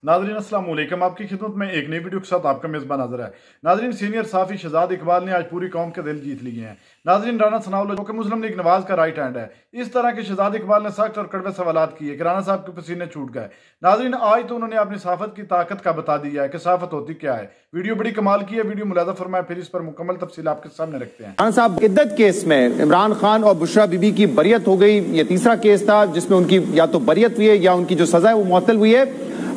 नाज़रीन अस्सलाम वालेकुम, आपकी खिदमत में एक नई वीडियो के साथ आपका मेज़बान हाज़िर है। नाज़रीन, सीनियर साफ़ी शहजाद इकबाल ने आज पूरी कौम के दिल जीत लिए हैं। नाज़रीन, राना सनाउल्लाह जो कि मुस्लिम लीग नवाज का राइट हैंड है, इस तरह के शहजाद इकबाल ने सख्त और कड़वे सवालात किए कि राना साहब के पसीने छूट गए। नाज़रीन, आज तो उन्होंने अपनी सहाफ़त की ताकत का बता दिया है कि सहाफ़त होती क्या है। वीडियो बड़ी कमाल की है, वीडियो मुलाज़ा फरमाएं, फिर इस पर मुकम्मल तफसील आपके सामने रखते हैं। राना साहब इद्दत केस में इमरान खान और बुशरा बीबी की बरियत हो गई। ये तीसरा केस था जिसमें उनकी या तो बरियत हुई है या उनकी जो सजा है वो मुअत्तल हुई है,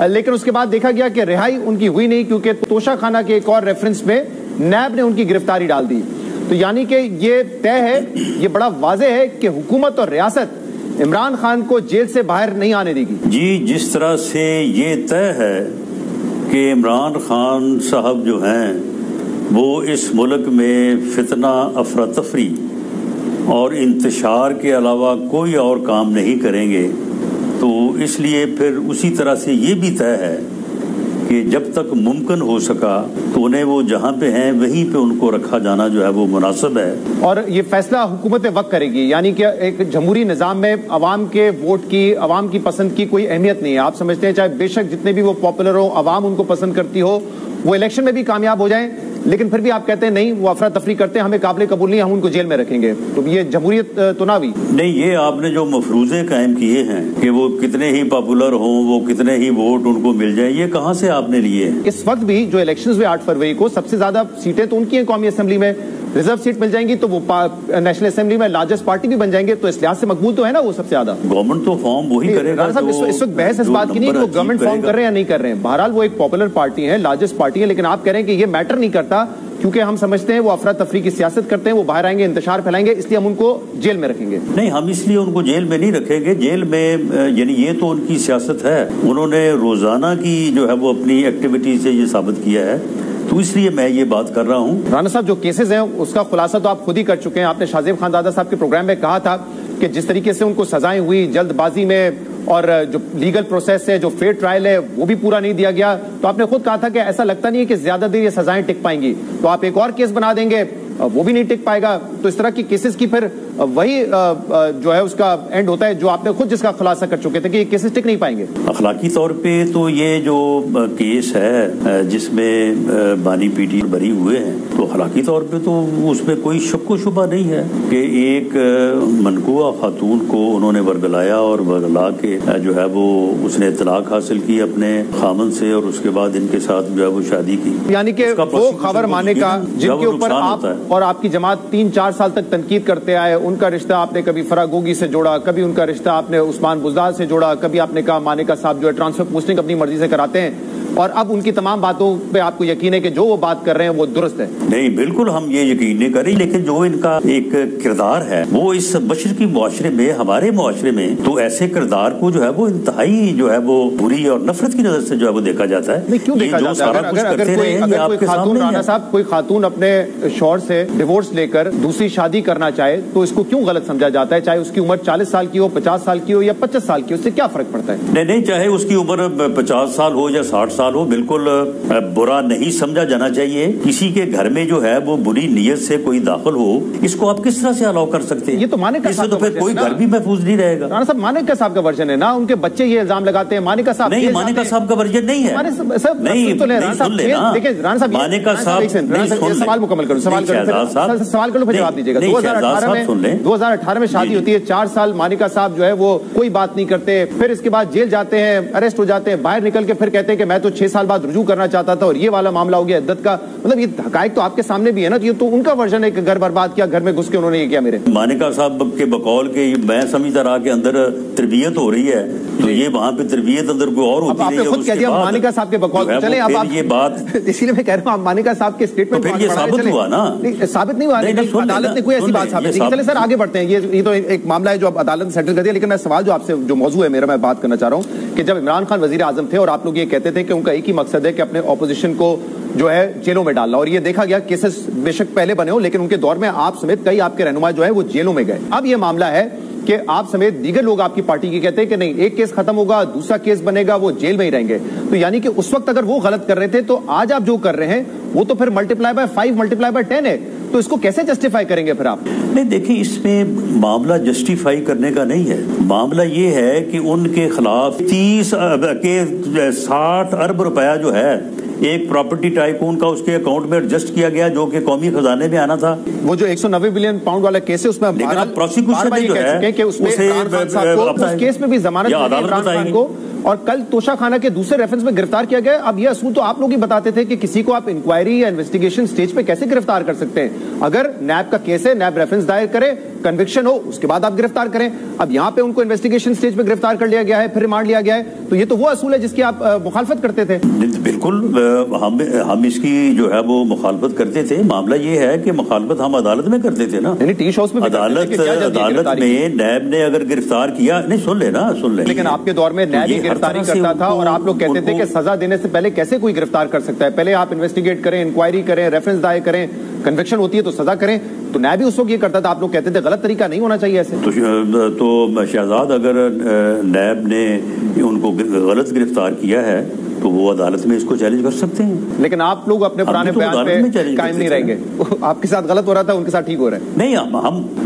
लेकिन उसके बाद देखा गया कि रिहाई उनकी हुई नहीं, क्योंकि तोशा खाना के एक और रेफरेंस में नैब ने उनकी गिरफ्तारी डाल दी। तो यानी कि ये तय है, ये बड़ा वाज़ेह है कि हुकूमत और रियासत इमरान खान को जेल से बाहर नहीं आने देगी। जी, जिस तरह से ये तय है कि इमरान खान साहब जो हैं वो इस मुल्क में फितना, अफरा तफरी और इंतशार के अलावा कोई और काम नहीं करेंगे, तो इसलिए फिर उसी तरह से ये भी तय है कि जब तक मुमकिन हो सका तो उन्हें वो जहाँ पे हैं वहीं पे उनको रखा जाना जो है वो मुनासिब है। और ये फैसला हुकूमत वक्त करेगी, यानी कि एक जमहूरी निज़ाम में अवाम के वोट की, अवाम की पसंद की कोई अहमियत नहीं है। आप समझते हैं चाहे बेशक जितने भी वो पॉपुलर हो, अवाम उनको पसंद करती हो, वो इलेक्शन में भी कामयाब हो जाएं, लेकिन फिर भी आप कहते हैं नहीं, वो अफरा तफरी करते हैं, हमें काबिल कबूल नहीं, हम उनको जेल में रखेंगे। तो ये जमहूरियत तो ना हुई। नहीं, ये आपने जो मफरूजे कायम किए हैं कि वो कितने ही पॉपुलर हों, वो कितने ही वोट उनको मिल जाए, ये कहाँ से आपने लिए हैं? इस वक्त भी जो इलेक्शंस हुए 8 फरवरी को, सबसे ज्यादा सीटें तो उनकी हैं कौमी असेंबली में, रिजर्व सीट मिल जाएंगी तो वो नेशनल असेंबली में लार्जेस्ट पार्टी भी बन जाएंगे, तो इस लिहाज से मकबूल तो है ना वो सबसे ज्यादा। गवर्नमेंट तो फॉर्म वही करेगा। इस वक्त बहस इस बात की नहीं कि वो गवर्नमेंट फॉर्म कर रहे हैं या नहीं कर रहे हैं। बहरहाल वो एक पॉपुलर पार्टी है, लार्जेस्ट पार्टी है, लेकिन आप कह रहे हैं कि ये मैटर नहीं करता क्योंकि हम समझते हैं वो अफरा तफरी की सियासत करते हैं, वो बाहर आएंगे, इंतशार फैलाएंगे, इसलिए हम उनको जेल में रखेंगे। नहीं, हम इसलिए उनको जेल में नहीं रखेंगे। जेल में यानी ये तो उनकी सियासत है, उन्होंने रोजाना की जो है वो अपनी एक्टिविटी से ये साबित किया है, तो इसलिए मैं ये बात कर रहा हूँ। राना साहब, जो केसेस हैं उसका खुलासा तो आप खुद ही कर चुके हैं। आपने शाहजेब खानजादा साहब के प्रोग्राम में कहा था कि जिस तरीके से उनको सजाएं हुई जल्दबाजी में, और जो लीगल प्रोसेस है, जो फेयर ट्रायल है, वो भी पूरा नहीं दिया गया, तो आपने खुद कहा था कि ऐसा लगता नहीं है कि ज्यादा देर ये सजाएं टिक पाएंगी, तो आप एक और केस बना देंगे, वो भी नहीं टिक पाएगा। तो इस तरह की केसेस की फिर वही जो है उसका एंड होता है जो आपने खुद जिसका खुलासा कर चुके थे कि ये केसेस टिक नहीं पाएंगे। अखलाकी तौर पे तो ये जो केस है जिसमें बानी पीटी बरी हुए हैं, तो अखलाकी तौर पे तो उसमें कोई शक व शुबा नहीं है कि एक मनकुआ खातून को उन्होंने वर्गलाया और वर्गला के जो है वो उसने तलाक हासिल की अपने खामन से, और उसके बाद इनके साथ जो है वो शादी की। यानी कि वो खबर माने का जिनके ऊपर आप और आपकी जमात 3-4 साल तक तनकीद करते आए, उनका रिश्ता आपने कभी फरागोगी से जोड़ा, कभी उनका रिश्ता आपने उस्मान बुज़दार से जोड़ा, कभी आपने कहा मानेका साहब जो है ट्रांसफर पोस्टिंग अपनी मर्जी से कराते हैं, और अब उनकी तमाम बातों पे आपको यकीन है कि जो वो बात कर रहे हैं वो दुरुस्त है? नहीं, बिल्कुल हम ये यकीन नहीं करें, लेकिन जो इनका एक किरदार है वो इस मशरकी मुआशरे में, हमारे मुआशरे में, तो ऐसे किरदार को जो है वो इंतहाई जो है वो बुरी और नफरत की नजर से जो है वो देखा जाता है। नहीं, क्यों देखा जाता है? अगर कोई खातून, राना साहब, कोई खातून अपने शौहर से डिवोर्स लेकर दूसरी शादी करना चाहे तो इसको क्यों गलत समझा जाता है? चाहे उसकी उम्र 40 साल की हो, 50 साल की हो या 25 साल की हो, उससे क्या फर्क पड़ता है? नहीं, चाहे उसकी उम्र 50 साल हो या 60 साल हो, बिल्कुल बुरा नहीं समझा जाना चाहिए। किसी के घर में जो है वो बुरी नीयत से कोई दाखिल हो, इसको आप किस तरह से अलाउ कर सकते हैं? ये तो मानेका साहब, तो फिर कोई घर भी महफूज नहीं रहेगा। राना साहब, मानेका साहब का वर्जन है ना, उनके बच्चे ये इल्जाम लगाते हैं। मानेका साहब नहीं, मानेका साहब का वर्जन नहीं है। नहीं, सुन लेना, देखिए राना साहब, मानेका साहब सवाल मुकम्मल करो, सवाल करो फिर जवाब दीजिएगा। 2018 में शादी होती है, 4 साल मानेका साहब जो है वो कोई बात नहीं करते, फिर इसके बाद जेल जाते हैं, अरेस्ट हो जाते हैं, बाहर निकल के फिर कहते हैं कि मैं तो 6 साल बाद रुजू करना चाहता था और ये वाला मामला हो गया इद्दत का। मतलब ये हकायक तो आपके सामने भी है ना, ये तो उनका वर्जन है कि घर बर्बाद किया, घर में घुस के उन्होंने ये किया। मेरे मानेका साहब के बकौल के मैं समझता रहा कि अंदर तरबियत हो रही है, तो ये वहाँ पे तरबियत अंदर कोई और होती है। खुद कह दिया मानेका साहब के बकौल, चले आप ये बात, इसीलिए मैं कह रहा हूँ मानेका साहब के स्टेटमेंट फिर ये साबित हुआ ना? साबित नहीं हुआ, अदालत ने कोई ऐसी बात साबित नहीं की। चले सर आगे बढ़ते हैं, ये तो एक मामला है जो अदालत ने सेटल कर दिया, लेकिन मैं सवाल जो आपसे जो मौजूद है मेरा, मैं बात करना चाह रहा हूँ कि जब इमरान खान वजीर आजम थे और आप लोग ये कहते थे कि उनका एक ही मकसद है कि अपने ऑपोजिशन को जो है जेलों में डालना, और ये देखा गया केसेस बेशक पहले बने हो, लेकिन उनके दौर में आप समेत कई आपके रहनुमा जो है वो जेलों में गए। अब ये मामला है جبکہ آپ سمیت دیگر لوگ آپ کی پارٹی کے کہتے ہیں کہ نہیں، ایک کیس ختم ہوگا، دوسرا کیس بنے گا، وہ جیل میں ہی رہیں گے. تو یعنی کہ اس وقت اگر وہ غلط کر رہے تھے تو آج آپ جو کر رہے ہیں وہ تو پھر ملٹیپلائی بائی 5 ملٹیپلائی بائی 10 ہے. تو اس کو کیسے جسٹیفائی کریں گے پھر آپ؟ نہیں دیکھیں، اس میں معاملہ جسٹیفائی کرنے کا نہیں ہے. معاملہ یہ ہے کہ ان کے خلاف 60 ارب روپیہ جو ہے ایک پراپرٹی ٹائکون کا اس کے اکاؤنٹ میں ایڈجسٹ کیا گیا جو کہ قومی خزانے میں آنا تھا. وہ جو 190 بلین پاؤنڈ والا کیس ہے اس میں پروسیکیوشن جو ہے کہ اس کیس میں بھی ضمانت عمران خان کو، اور کل توشہ خانہ کے دوسرے ریفرنس میں گرفتار کیا گیا. اب یہ اصول تو آپ لوگ ہی بتاتے تھے کہ کسی کو آپ انکوائری یا انویسٹیگیشن سٹیج پہ کیسے گرفتار کر سکتے ہیں. اگر نیب کا کیس ہے، نیب ریفرنس دائر کرے، کنوکشن ہو، اس کے بعد آپ گرفتار کریں. اب یہاں پہ ان کو انویسٹیگیشن سٹیج پہ گرفتار کر لیا گیا ہے، پھر ریمانڈ لیا گیا ہے. تو یہ تو وہ اصول ہے جس کی آپ مخالفت کرتے تھے. بالکل، ہم اس کی جو ہے وہ مخالفت کرتے تھے. معاملہ یہ ہے کہ مخالفت ہم عدالت میں کرتے تھے نا. ٹی شوز میں عدالت میں نیب نے اگر گرفتار کیا، نہیں سن لے. لیکن آپ کے دور میں نیب ہی گرفتاری کرتا تھا اور آپ لوگ کہتے تھے کہ سزا دینے سے پہلے کیسے کوئی گرفتار کر سکتا ہے. پہلے آپ انویسٹیگیٹ کریں، انکوائری کریں، ریفرنس دائر کریں، کنوکشن ہوتی ہے تو سزا کریں. تو نیب بھی اس وقت یہ کرتا تھا. آپ لوگ کہتے تھے غلط طریقہ نہیں ہونا چاہیے ایسے. تو شہزاد اگر نیب نے ان کو غلط گرفتار کیا ہے تو وہ عدالت میں اس کو چیلنج کر سکتے ہیں. لیکن آپ لوگ اپنے پرانے بیان پہ قائم نہیں رہیں گے. آپ کے ساتھ غلط ہو رہا تھا، ان کے ساتھ ٹھیک ہو رہا ہے.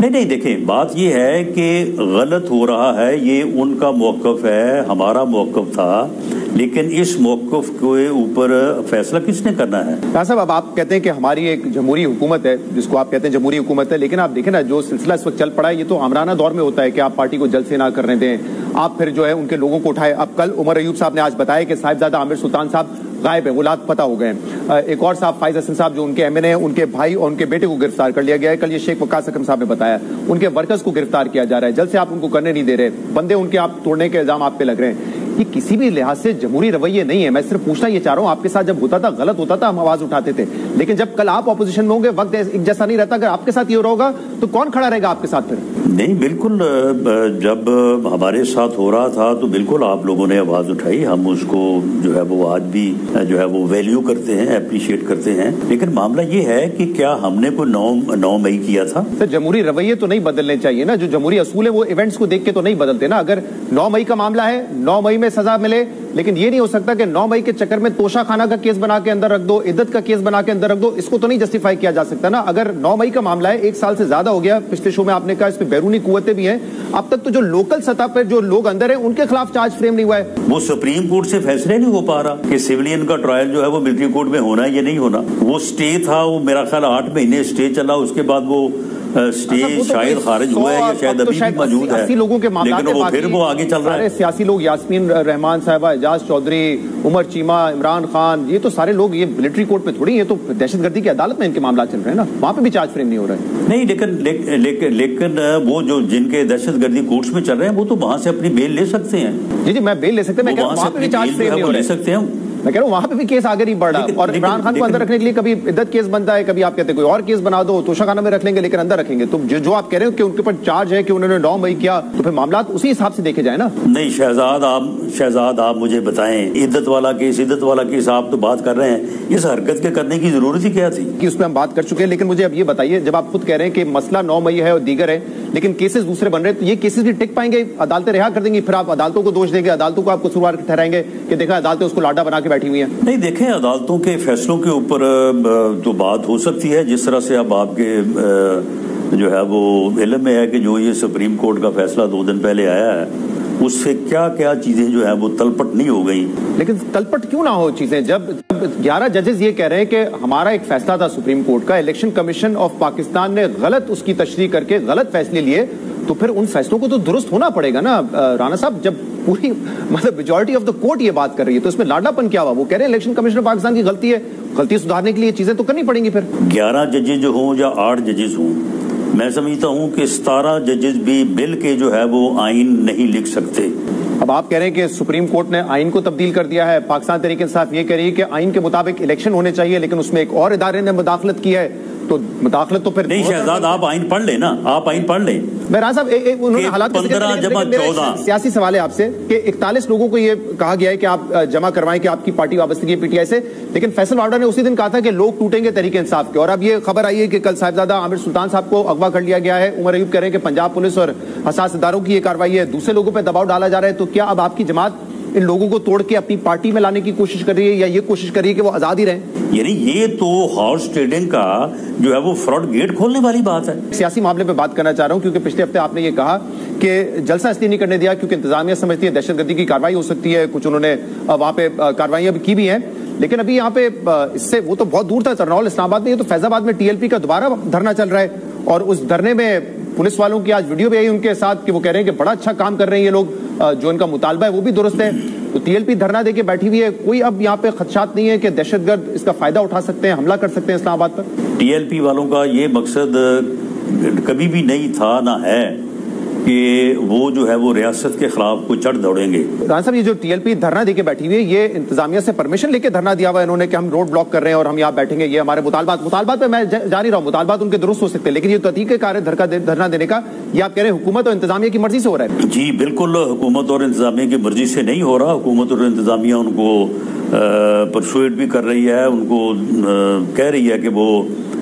نہیں دیکھیں، بات یہ ہے کہ غلط ہو رہا ہے، یہ ان کا موقف ہے، ہمارا موقف تھا، لیکن اس موقف کے اوپر فیصلہ کس نے کرنا ہے؟ صاحب اب آپ کہتے ہیں کہ ہماری ایک جمہوری حکومت ہے، جس کو آپ کہتے ہیں جمہوری حکومت ہے، لیکن آپ دیکھیں نا جو سلسلہ اس وقت چل پڑا ہے یہ تو آمرانہ دور میں ہوتا ہے کہ آپ پارٹی کو جلد سے نہ کرنے دیں، آپ پھر جو ہے ان کے لوگوں کو اٹھائے. اب کل عمر ایوب صاحب نے آج بتایا کہ صاحبزادہ عامر سلطان صاحب غائب ہیں، وہ لاپتہ ہو گئے ہیں. ایک اور صاحب فائز حسن صاحب جو ان کے ایم این اے ہیں، ان کے بھائی اور ان کے بیٹے کو گرفتار کر لیا گیا ہے. کل یہ شیخ وقاص اکرم صاحب نے بتایا ان کے ورکرز کو گرفتار کیا جا رہا ہے. جلد سے آپ ان کو کرنے نہیں دے رہے، بندے ان کے آپ توڑنے کے الزام آپ پہ لگ رہے ہیں. یہ کسی بھی لحاظ سے جمہوری رویے نہیں ہے. میں صرف پوچھنا یہ چاہ رہا ہوں، آپ کے ساتھ جب ہوتا تھا غلط ہوتا تھا ہم آواز اٹھاتے تھے، لیکن جب کل آپ اپوزیشن میں ہوں گے وقت ایک جیسا نہیں رہتا. اگر آپ کے ساتھ یہ ہو رہا ہوگا تو کون کھڑا رہے گا آپ کے ساتھ پھر؟ نہیں بالکل، جب ہمارے ساتھ ہو رہا تھا تو بالکل آپ لوگوں نے آواز اٹھائی. ہم اس کو جو ہے وہ آج بھی جو ہے وہ ویلیو کرتے ہیں، اپریشیٹ کرتے ہیں. لیکن معاملہ یہ ہے کہ کیا ہم نے کوئی 9 مئی کیا تھا؟ سر جمہوری رویے تو نہیں بدلنے چاہیے نا. جو جمہوری اصول ہے وہ ایونٹس کو دیکھ کے تو نہیں بدلتے نا. اگر 9 مئی کا معاملہ ہے، 9 مئی میں سزا ملے، لیکن یہ نہیں ہو سکتا کہ 9 مئی کے چکر میں توشہ خانہ کا کیس بنا کے اندر رکھ دو، عدت کا کیس بنا کے اندر رکھ دو. اس کو تو نہیں جسٹیفائی کیا جا سکتا نا. اگر 9 مئی کا معاملہ ہے، 1 سال سے زیادہ ہو گیا، پچھلے شو میں آپ نے کہا اس میں بیرونی قوتیں بھی ہیں، اب تک تو جو لوکل سطح پر جو لوگ اندر ہیں ان کے خلاف چارج فریم نہیں ہوا ہے. وہ سپریم کورٹ سے فیصلے نہیں ہو پا رہا کہ سیولین کا ٹرائل جو ہے وہ ملٹری کورٹ میں ہونا ہے یا نہیں ہونا. وہ سٹے تھا، وہ میرا خیال 8 مہینے سٹے چلا، اس کے بعد وہ سٹے شاید خارج ہوا ہے یا شاید ابھی بھی موجود ہے، لیکن وہ پھر وہ آگے چل رہا ہے. سیاسی لوگ، یاسمین رحمان صاحبہ، اعجاز چودھری، عمر چیمہ، عمران خان، یہ تو سارے لوگ یہ ملٹری کورٹ میں تھوڑی، یہ تو دہشت گردی کی عدالت میں ان کے معاملات چل رہے ہیں نا. وہاں پہ بھی چارج فریم نہیں ہو رہا ہے. نہیں لیکن وہ جو جن کے دہشت گردی کورٹس میں چل رہے ہیں وہ تو وہاں سے اپنی بیل لے سکتے ہیں. جی میں بیل لے سکتے ہیں، میں کہہ رہا ہوں وہاں پہ بھی چارج فریم نہیں ہو رہا ہے. میں کہہ رہا ہوں وہاں پہ بھی کیس آگے نہیں بڑھ رہا. اور عمران خان کو اندر رکھنے کے لیے کبھی عدت کیس بنتا ہے، کبھی آپ کہتے ہیں کوئی اور کیس بنا دو، توشہ خانہ میں رکھ لیں گے لیکن اندر رکھیں گے. تو جو آپ کہہ رہے ہو کہ ان کے اوپر چارج ہے کہ انہوں نے 9 مئی کیا، تو پھر معاملات اسی حساب سے دیکھے جائیں نا. نہیں شہزاد آپ مجھے بتائیں، عدت والا کیس آپ تو بات کر رہے ہیں، اس حرکت کے کرنے کی ضرورت ہی کیا تھی؟ کہ اس پہ ہم بات کر چکے ہیں. لیکن مجھے اب یہ بتائیے، جب آپ خود کہہ رہے ہیں کہ مسئلہ 9 مئی ہے اور دیگر ہے، لیکن کیسز دوسرے بن رہے ہیں، تو یہ کیسز بھی ٹک پائیں گے؟ عدالتیں رہا کر دیں گی؟ پھر آپ عدالتوں کو دوش دیں گے، عدالتوں کو آپ کو قصوروار ٹھہرائیں گے کہ دیکھا عدالتیں اس کو لاڈا بنا کے بیٹھی ہوئی ہیں؟ نہیں دیکھیں، عدالتوں کے فیصلوں کے اوپر تو بات ہو سکتی ہے، جس طرح سے اب آپ کے جو ہے وہ علم میں ہے کہ جو یہ سپریم کورٹ کا فیصلہ 2 دن پہلے آیا ہے، اس سے کیا چیزیں جو ہیں وہ تلپٹ نہیں ہو گئی. لیکن تلپٹ کیوں نہ ہو چیزیں؟ جب 11 ججز یہ کہہ رہے ہیں کہ ہمارا ایک فیصلہ تھا سپریم کورٹ کا، الیکشن کمیشن آف پاکستان نے غلط اس کی تشریح کر کے غلط فیصلے لیے، تو پھر ان فیصلوں کو تو درست ہونا پڑے گا نا. رانا صاحب جب پوری میجورٹی آف دا کورٹ یہ بات کر رہی ہے تو اس میں لاڈلا پن کیا ہوا؟ وہ کہہ رہے ہیں الیکشن کمیشن آف پاکستان کی غلطی ہے، غلطی سدھارنے کے لیے چیزیں تو کرنی پڑیں گی. پھر 11 ججز جو ہوں یا 8 ججز ہوں، میں سمجھتا ہوں کہ 17 ججز بھی بل کے جو ہے وہ آئین نہیں لکھ سکتے. اب آپ کہہ رہے ہیں کہ سپریم کورٹ نے آئین کو تبدیل کر دیا ہے. پاکستان تحریک انصاف یہ کہہ رہی ہے کہ آئین کے مطابق الیکشن ہونے چاہیے، لیکن اس میں ایک اور ادارے نے مداخلت کی ہے. तो मुदाखलत तो फिर नहीं शहजाद, आप आइन पढ़ लें ना, आप आइन पढ़ लें। मेहरान साहब उन्होंने हालात 15 जमा 14 सियासी सवाल है आपसे कि 41 लोगों को ये कहा गया है कि आप जमा करवाएं कि आपकी पार्टी वाबस्तगी है पीटीआई से, लेकिन फैसल वावड़ा ने उसी दिन कहा था कि लोग टूटेंगे तहरीक इंसाफ के, और अब ये खबर आई है कि कल साहिबजादा आमिर सुल्तान साहब को अगवा कर लिया गया है। उमर अयूब कह रहे हैं कि पंजाब पुलिस और हसास इदारों की ये कार्रवाई है, दूसरे लोगों पर दबाव डाला जा रहा है। तो क्या अब आपकी जमात इन लोगों को तोड़ के अपनी पार्टी में लाने की कोशिश कर रही है, या ये कोशिश कर रही है कि वो आजाद ही रहें? यानी ये तो हॉर्स ट्रेडिंग का जो है वो फ्रॉड गेट खोलने वाली बात है। सियासी मामले पे बात करना चाह रहा हूं, क्योंकि पिछले हफ्ते आपने ये कहा कि जलसा इसलिए नहीं करने दिया क्योंकि इंतजामिया समझती है दहशतगर्दी की कार्रवाई हो सकती है। कुछ उन्होंने वहां पे कार्रवाइयां भी की भी हैं, लेकिन अभी यहाँ पे इससे वो तो बहुत दूर था, तरनौल इस्लामाबाद में, ये तो फैजाबाद में टीएलपी का दोबारा धरना चल रहा है। और उस धरने में पुलिस वालों की आज वीडियो भी आई उनके साथ कि वो कह रहे हैं कि बड़ा अच्छा काम कर रहे हैं ये लोग, जो इनका मुतालबा है वो भी दुरुस्त है। तो टीएलपी धरना देके बैठी हुई है, कोई अब यहाँ पे खदशात नहीं है कि दहशतगर्द इसका फायदा उठा सकते हैं, हमला कर सकते हैं इस्लामाबाद पर? टीएलपी वालों का ये मकसद कभी भी नहीं था ना है कि वो जो है वो रियासत के खिलाफ को चढ़ दौड़ेंगे। राना साहब, ये जो टीएलपी धरना देके बैठी हुई है, ये इंतजामिया से परमिशन लेके धरना दिया हुआ है इन्होंने कि हम रोड ब्लॉक कर रहे हैं और हम यहाँ बैठेंगे, ये हमारे मुतालबात पे मैं जा नहीं रहा हूँ, मुतालबात उनके दुरुस्त हो सकते हैं, लेकिन ये तरीक़ेकार है धरना देने का, ये आप कह रहे हैं हुकूमत और इंतजामिया की मर्जी से हो रहा है? जी बिल्कुल, हुकूमत और इंतजामिया की मर्जी से नहीं हो रहा। हुकूमत और इंतजामिया उनको परसुएड भी कर रही है, उनको कह रही है कि वो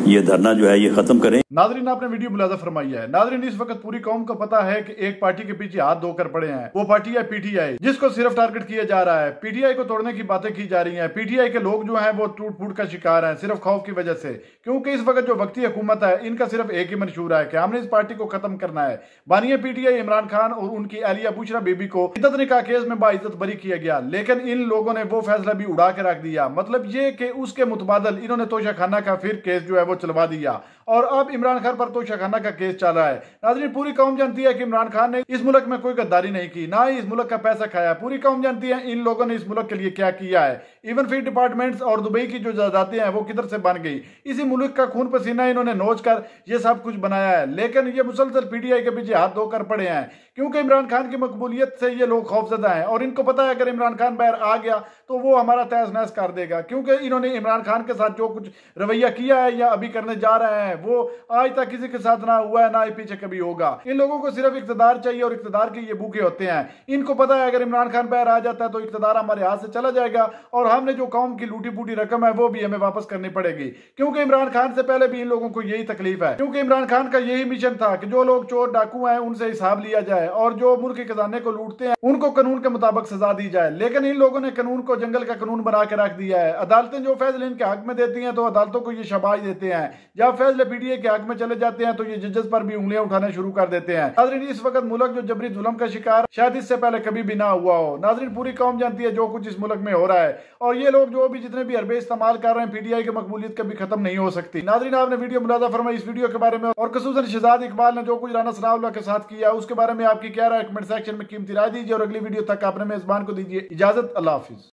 ये धरना जो है ये खत्म करें। नाजरीन, आपने वीडियो मुलाजा फरमाई है। नाजरीन, इस वक्त पूरी कौम को पता है कि एक पार्टी के पीछे हाथ धोकर पड़े हैं, वो पार्टी है पीटीआई, जिसको सिर्फ टारगेट किया जा रहा है। पीटीआई को तोड़ने की बातें की जा रही हैं। पीटीआई के लोग जो हैं वो टूट फूट का शिकार हैं सिर्फ खौफ की वजह से, क्योंकि इस वक्त जो वक्ती हुकूमत है इनका सिर्फ एक ही मंशूर है कि हमने इस पार्टी को खत्म करना है। बानिया पीटीआई इमरान खान और उनकी अहलिया बुशरा बीबी को इद्दत निकाह केस में बाइज्जत बरी किया गया, लेकिन इन लोगों ने वो फैसला भी उड़ा के रख दिया। मतलब ये कि उसके मुतबादल इन्होंने तोशाखाना का फिर केस जो है वो चलवा दिया, और अब इमरान खान पर तोशाखाना का केस चल रहा है। नाज़रीन, पूरी कौम जानती है कि इमरान खान ने इस मुल्क में कोई गद्दारी नहीं की, ना ही इस मुल्क का पैसा खाया। पूरी कौम जानती है इन लोगों ने इस मुल्क के लिए क्या किया है। इवन फीड डिपार्टमेंट्स और दुबई की जो जायदादें हैं वो किधर से बन गई, इसी मुल्क का खून पसीना इन्होंने नोच कर ये सब कुछ बनाया है। लेकिन ये मुसलसल पीटीआई के पीछे हाथ धोकर पड़े हैं, क्योंकि इमरान खान की मकबूलियत से ये लोग खौफजदा हैं, और इनको पता है अगर इमरान खान बाहर आ गया तो वो हमारा तहस नहस कर देगा, क्योंकि इन्होंने इमरान खान के साथ जो कुछ रवैया किया है या अभी करने जा रहे हैं वो आज तक किसी के साथ ना हुआ है, ना ही पीछे कभी होगा। इन लोगों को सिर्फ इक़्तिदार चाहिए और इक़्तिदार के ये भूखे होते हैं। इनको पता है अगर इमरान खान बाहर आ जाता है तो इक़्तिदार हमारे हाथ से चला जाएगा, और हमने जो कौम की लूटी फूटी रकम है वो भी हमें वापस करनी पड़ेगी, क्योंकि इमरान खान से पहले भी इन लोगों को यही तकलीफ है। क्योंकि इमरान खान का यही मिशन था कि जो लोग चोर डाकू हैं उनसे हिसाब लिया जाए, और जो मुल्क के खजाने को लूटते हैं उनको कानून के मुताबिक सजा दी जाए। लेकिन इन लोगों ने कानून को जंगल का कानून बना के रख दिया है। अदालतें जो फैसले इनके हक में देती हैं तो अदालतों को ये शाबाश देते हैं, जब फैसले पीटीआई के हक में चले जाते हैं तो ये जजेस पर भी उंगलियां उठाने शुरू कर देते हैं। नाज़रीन, इस वक्त मुल्क जो जबरी जुल्म का शिकार शायद इससे पहले कभी भी ना हुआ हो। नाज़रीन, पूरी कौम जानती है जो कुछ इस मुल्क में हो रहा है, और ये लोग जो भी जितने भी हरबे इस्तेमाल कर रहे हैं पीटीआई की मकबूलियत कभी खत्म नहीं हो सकती। नाज़रीन, आपने वीडियो मुलाजा फरमाई इस वीडियो के बारे में, और खसूसन शहजाद इकबाल ने जो कुछ राना सनाउल्लाह के साथ किया उसके बारे में आपकी क्या राय, कमेंट सेक्शन में कीमती राय दीजिए, और अगली वीडियो तक अपने मेजबान को दीजिए इजाजत। अल्लाह हाफिज।